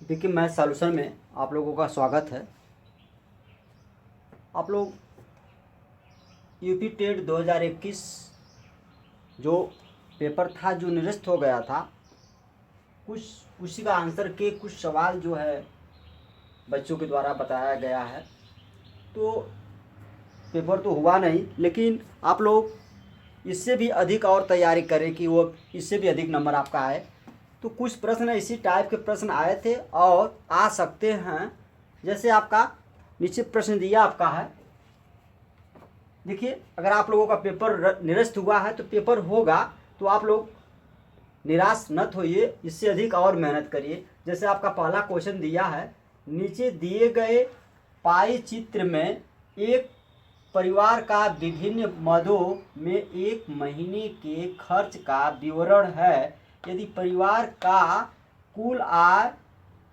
देखिए math solution में आप लोगों का स्वागत है। आप लोग यूपी टेट 2021 जो पेपर था जो निरस्त हो गया था, कुछ उसी का आंसर के कुछ सवाल जो है बच्चों के द्वारा बताया गया है। तो पेपर तो हुआ नहीं, लेकिन आप लोग इससे भी अधिक और तैयारी करें कि वो इससे भी अधिक नंबर आपका आए। तो कुछ प्रश्न इसी टाइप के प्रश्न आए थे और आ सकते हैं। जैसे आपका नीचे प्रश्न दिया आपका है, देखिए अगर आप लोगों का पेपर निरस्त हुआ है तो पेपर होगा, तो आप लोग निराश मत होइए, इससे अधिक और मेहनत करिए। जैसे आपका पहला क्वेश्चन दिया है, नीचे दिए गए पाई चित्र में एक परिवार का विभिन्न मदों में एक महीने के खर्च का विवरण है। यदि परिवार का कुल आय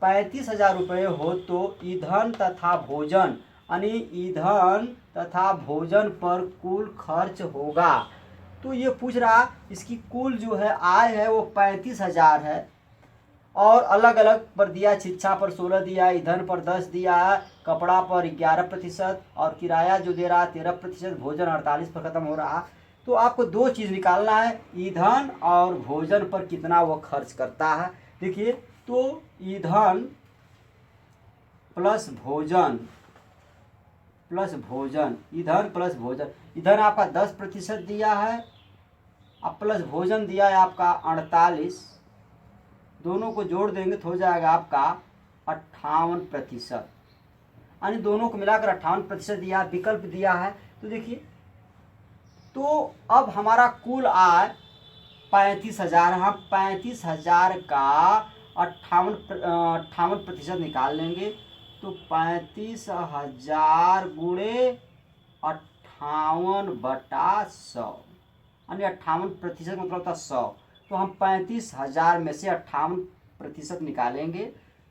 35,000 रुपये हो तो ईंधन तथा भोजन यानी ईंधन तथा भोजन पर कुल खर्च होगा। तो ये पूछ रहा, इसकी कुल जो है आय है वो 35,000 है और अलग अलग पर दिया, शिक्षा पर 16 दिया, ईंधन पर 10 दिया, कपड़ा पर 11% और किराया जो दे रहा है 13%, भोजन 48 पर खत्म हो रहा। तो आपको दो चीज़ निकालना है, ईंधन और भोजन पर कितना वो खर्च करता है। देखिए तो ईंधन प्लस भोजन ईंधन प्लस भोजन, ईंधन आपका 10% दिया है अब प्लस भोजन दिया है आपका 48, दोनों को जोड़ देंगे तो हो जाएगा आपका 58%, यानी दोनों को मिलाकर 58% दिया है। विकल्प दिया है तो देखिए, तो अब हमारा कुल आय 35,000, हम 35,000 का 58% निकाल लेंगे। तो 35,000 गुणे 58/100 यानी 58% मतलब था 100। तो हम 35,000 में से 58% निकालेंगे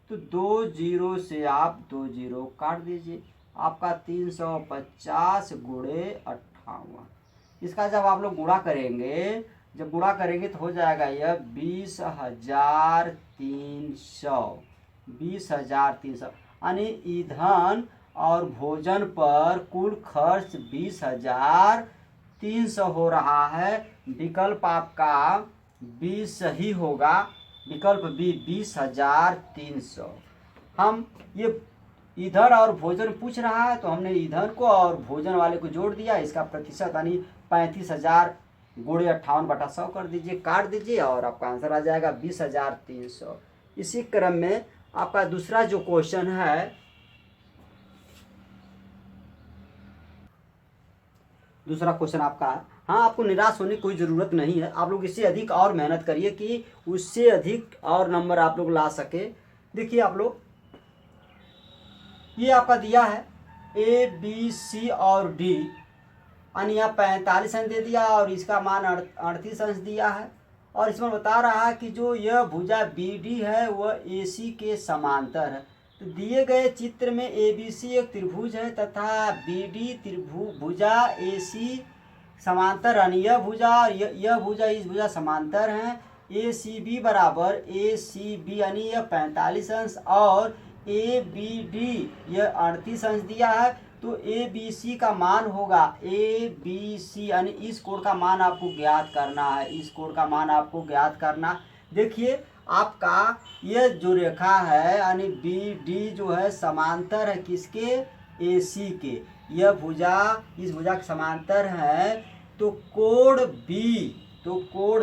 तो 2 जीरो से आप 2 जीरो काट दीजिए, आपका 350 गुणे 58। इसका जब आप लोग गुणा करेंगे, जब गुणा करेंगे तो हो जाएगा यह 20,300 यानी ईंधन और भोजन पर कुल खर्च 20,300 हो रहा है। विकल्प आपका 20 सही होगा, विकल्प बी 20,300। हम ये ईंधन और भोजन पूछ रहा है तो हमने ईंधन को और भोजन वाले को जोड़ दिया, इसका प्रतिशत यानी 35,000 गुणे 58/100 कर दीजिए, काट दीजिए और आपका आंसर आ जाएगा 20,300। इसी क्रम में आपका दूसरा जो क्वेश्चन है, दूसरा क्वेश्चन आपका है, हाँ आपको निराश होने की कोई ज़रूरत नहीं है, आप लोग इससे अधिक और मेहनत करिए कि उससे अधिक और नंबर आप लोग ला सके। देखिए आप लोग, ये आपका दिया है ए बी सी और डी, यानी यहाँ 45 अंश दे दिया और इसका मान 38 अंश दिया है। और इसमें बता रहा है कि जो यह भुजा बी डी है वह ए सी के समांतर है। तो दिए गए चित्र में ए बी सी एक त्रिभुज है तथा बी डी भुजा ए सी समांतर, यानी यह भुजा और यह भुजा इस भुजा समांतर हैं। ए सी बी बराबर ए सी बी यानी यह 45 अंश और ए बी डी यह 38 अंश दिया है। तो ए बी सी का मान होगा, ए बी सी यानी इस कोण का मान आपको ज्ञात करना है, इस कोण का मान आपको ज्ञात करना। देखिए आपका यह जो रेखा है यानी बी डी जो है समांतर है किसके, ए सी के, यह भुजा इस भुजा के समांतर है। तो कोण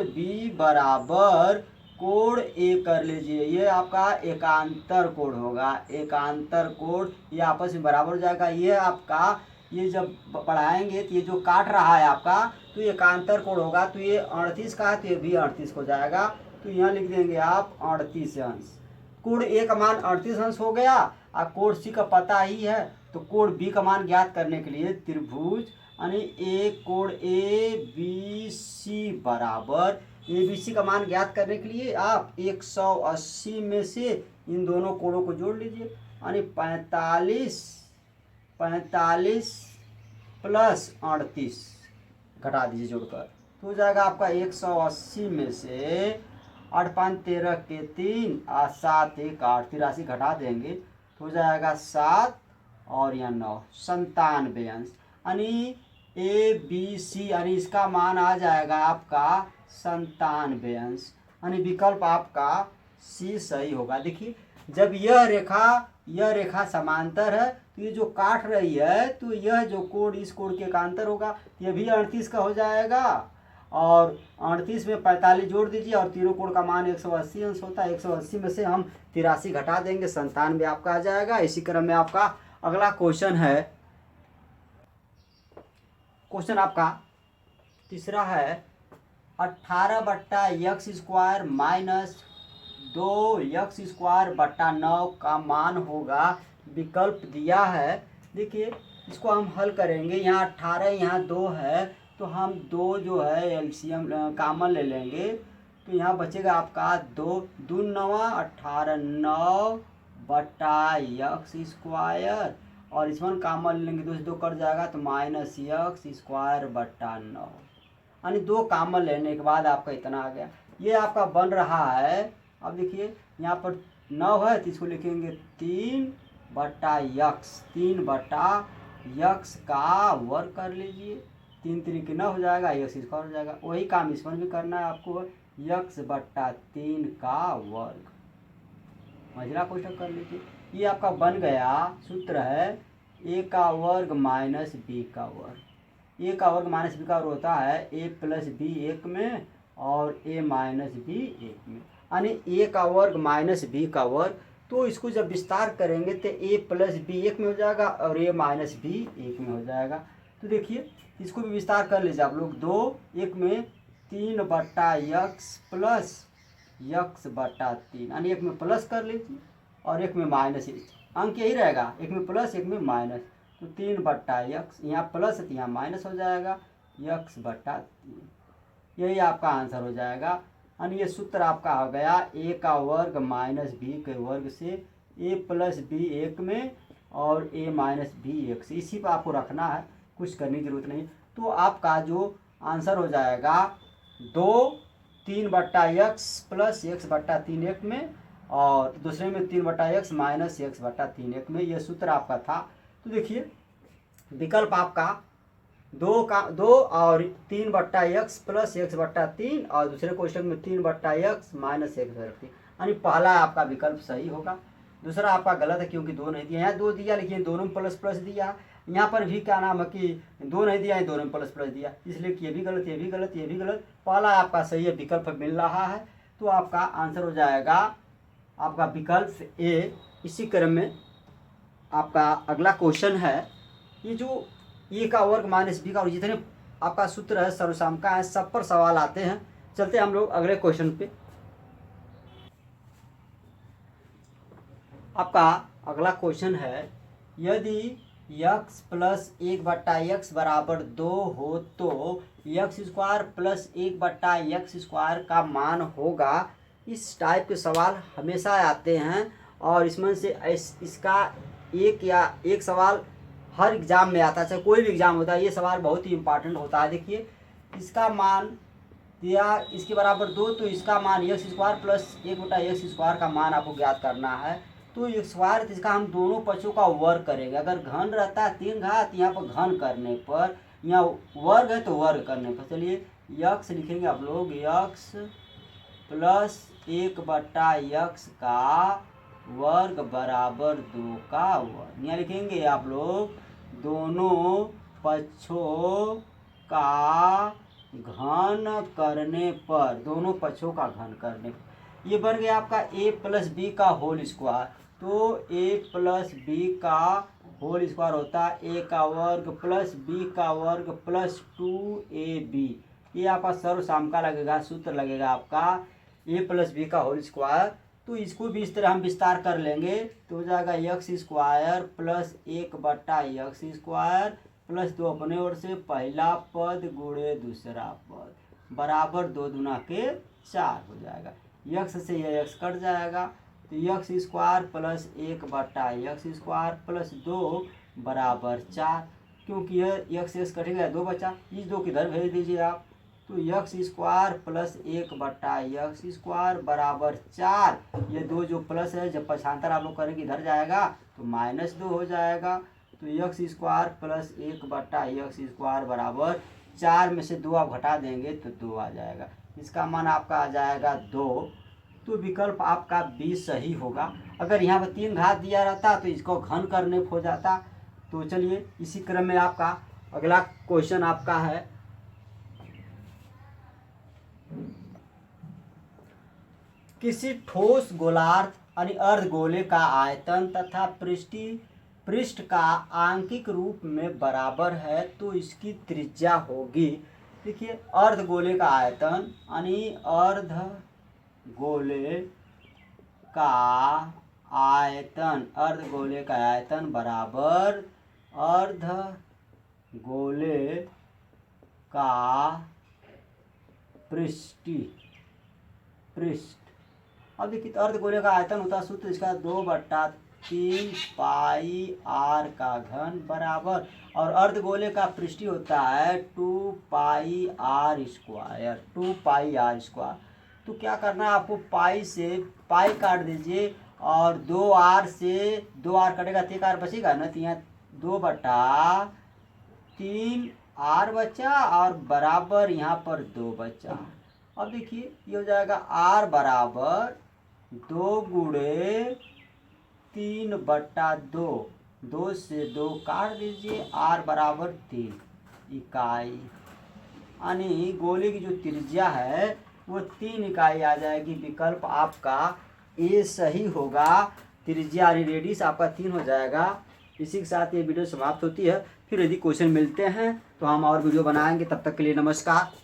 बी बराबर कोण ए कर लीजिए, ये आपका एकांतर कोण होगा, एकांतर कोण ये आपस में बराबर हो जाएगा। ये आपका ये जब पढ़ाएंगे तो ये जो काट रहा है आपका तो ये एकांतर कोण होगा, तो ये 38 का है तो ये भी 38 हो जाएगा। तो यहाँ लिख देंगे आप 38 अंश। कोण ए का मान 38 अंश हो गया और कोण सी का पता ही है, तो कोण बी का मान ज्ञात करने के लिए त्रिभुज यानी कोण ए बी सी बराबर ए बी सी का मान ज्ञात करने के लिए आप 180 में से इन दोनों कोणों को जोड़ लीजिए, यानी 45 प्लस 38 घटा दीजिए जोड़कर, तो हो जाएगा आपका 180 में से 8 5 13 के 3 और 7 1 8, 83 घटा देंगे तो हो जाएगा 7 और यहाँ 9, 97 अंश। यानी ए बी सी यानी इसका मान आ जाएगा आपका 97 अंश। यानी विकल्प आपका सी सही होगा। देखिए जब यह रेखा समांतर है तो ये जो काट रही है तो यह जो कोण इस कोण के एकांतर होगा, ये भी 38 का हो जाएगा और 38 में 45 जोड़ दीजिए और तीनों कोण का मान 180 अंश होता है। 180 में से हम 83 घटा देंगे, 97 आपका आ जाएगा। इसी क्रम में आपका अगला क्वेश्चन है, क्वेश्चन आपका तीसरा है 18/x² माइनस 2x²/9 का मान होगा। विकल्प दिया है। देखिए इसको हम हल करेंगे। यहाँ 18 यहाँ 2 है तो हम 2 जो है एलसीएम कॉमन ले लेंगे तो यहाँ बचेगा आपका 2 2 9 18 9/x² और इसमें कॉमन लेंगे 2 से 2 कट जाएगा तो -x²/9, यानी 2 कॉमन लेने के बाद आपका इतना आ गया। ये आपका बन रहा है। अब देखिए यहाँ पर 9 है तो इसको लिखेंगे 3/x का वर्ग कर लीजिए, 3 3 के 9 हो जाएगा, x² हो जाएगा। वही काम इसमें भी करना है आपको, x/3 का वर्ग। मझला क्वेश्चन कर लीजिए। ये आपका बन गया, सूत्र है a का वर्ग माइनस b का वर्ग। a का वर्ग माइनस b का वर्ग होता है a प्लस b एक में और a माइनस b एक में, यानी a का वर्ग माइनस b का वर्ग। तो इसको जब विस्तार करेंगे तो a प्लस b एक में हो जाएगा और a माइनस b एक में हो जाएगा। तो देखिए इसको भी विस्तार कर लीजिए आप लोग। 2 1 में 3/x प्लस x/3, यानी एक में प्लस कर लीजिए और एक में माइनस, अंक यही रहेगा, एक में प्लस एक में माइनस। तो 3/x, यहाँ प्लस है तो यहाँ माइनस हो जाएगा, x/3। यही आपका आंसर हो जाएगा। यानी ये सूत्र आपका हो गया a का वर्ग माइनस b के वर्ग से a प्लस b एक में और a माइनस b एक से। इसी पर आपको रखना है, कुछ करने की जरूरत नहीं। तो आपका जो आंसर हो जाएगा 2 3/x प्लस x/3 एक में और दूसरे में 3/x माइनस x/3 एक में। यह सूत्र आपका था। तो देखिए विकल्प आपका 2 और 3/x प्लस x/3 और दूसरे क्वेश्चन में 3/x माइनस x/3, यानी पहला आपका विकल्प सही होगा। दूसरा आपका गलत है क्योंकि 2 नहीं दिया, यहाँ 2 दिया लेकिन दोनों में प्लस प्लस दिया। यहाँ पर भी क्या नाम है कि 2 नहीं दिया, दोनों में प्लस प्लस दिया, इसलिए कि ये भी गलत, ये भी गलत, ये भी गलत। पहला आपका सही है, विकल्प मिल रहा है। तो आपका आंसर हो जाएगा आपका विकल्प ए। इसी क्रम में आपका अगला क्वेश्चन है, ये जो ए का वर्ग माइनस बी का वर्ग, जितने आपका सूत्र है सर्वसाम का है, सब पर सवाल आते हैं। चलते हम लोग अगले क्वेश्चन पे। आपका अगला क्वेश्चन है, यदि x प्लस 1/x बराबर 2 हो तो x² प्लस 1/x² का मान होगा। इस टाइप के सवाल हमेशा आते हैं और इसमें से इसका एक सवाल हर एग्ज़ाम में आता है, चाहे कोई भी एग्ज़ाम होता है। ये सवाल बहुत ही इंपॉर्टेंट होता है। देखिए इसका मान दिया इसके बराबर 2 तो इसका मान x² प्लस 1/x² का मान आपको ज्ञात करना है। तो x² इसका हम दोनों पक्षों का वर्ग करेंगे। अगर घन रहता है 3 घात, यहाँ पर घन करने पर, यहाँ वर्ग है तो वर्ग करने पर। चलिए x लिखेंगे आप लोग, x प्लस 1/x का वर्ग बराबर 2 का वर्ग। यहाँ लिखेंगे आप लोग दोनों पक्षों का घन करने पर, दोनों पक्षों का घन करने पर ये बन गया आपका a प्लस बी का होल स्क्वायर। तो a प्लस बी का होल स्क्वायर होता है a का वर्ग प्लस b का वर्ग प्लस 2ab। ये आपका सर्वसाम का लगेगा, सूत्र लगेगा आपका a प्लस बी का होल स्क्वायर। तो इसको भी इस तरह हम विस्तार कर लेंगे तो हो जाएगा x² प्लस 1/x² प्लस 2 अपने ओर से पहला पद गुणे दूसरा पद बराबर 2 दूना के 4 हो जाएगा। x से यह x कट जाएगा तो x² प्लस 1/x² प्लस 2 बराबर 4। क्योंकि यह x कटेगा 2 बचा, इस 2 किधर भेज दीजिए आप तो यक्स स्क्वायर प्लस 1/x² बराबर 4। ये दो जो प्लस है जब पक्षांतर आप लोग करेंगे इधर जाएगा तो -2 हो जाएगा। तो यक्स स्क्वायर प्लस 1/x² बराबर 4 में से 2 आप घटा देंगे तो 2 आ जाएगा। इसका मान आपका आ जाएगा 2। तो विकल्प आपका बी सही होगा। अगर यहाँ पर 3 घात दिया रहता तो इसको घन करने हो जाता। तो चलिए इसी क्रम में आपका अगला क्वेश्चन आपका है, किसी ठोस गोलार्ध यानी अर्धगोले का आयतन तथा पृष्ठ का आंकिक रूप में बराबर है तो इसकी त्रिज्या होगी। देखिए अर्धगोले का आयतन यानी अर्धगोले का आयतन बराबर अर्धगोले का पृष्ठ। अब देखिए अर्धगोले का आयतन होता है सूत्र इसका 2/3 पाई r का घन बराबर, और अर्धगोले का पृष्ठ होता है 2 पाई r स्क्वायर। तो क्या करना है आपको, पाई से पाई काट दीजिए और 2r से 2r कटेगा तो 1r बचेगा ना, तो यहाँ 2/3 r बचा और बराबर यहाँ पर 2 बचा। अब देखिए ये हो जाएगा r बराबर 2 गुणे 3/2, 2 से 2 काट दीजिए, r बराबर 3 इकाई, यानी गोले की जो त्रिज्या है वो 3 इकाई आ जाएगी। विकल्प आपका ए सही होगा। त्रिज्या यानी रेडियस आपका 3 हो जाएगा। इसी के साथ ये वीडियो समाप्त होती है। फिर यदि क्वेश्चन मिलते हैं तो हम और वीडियो बनाएंगे। तब तक के लिए नमस्कार।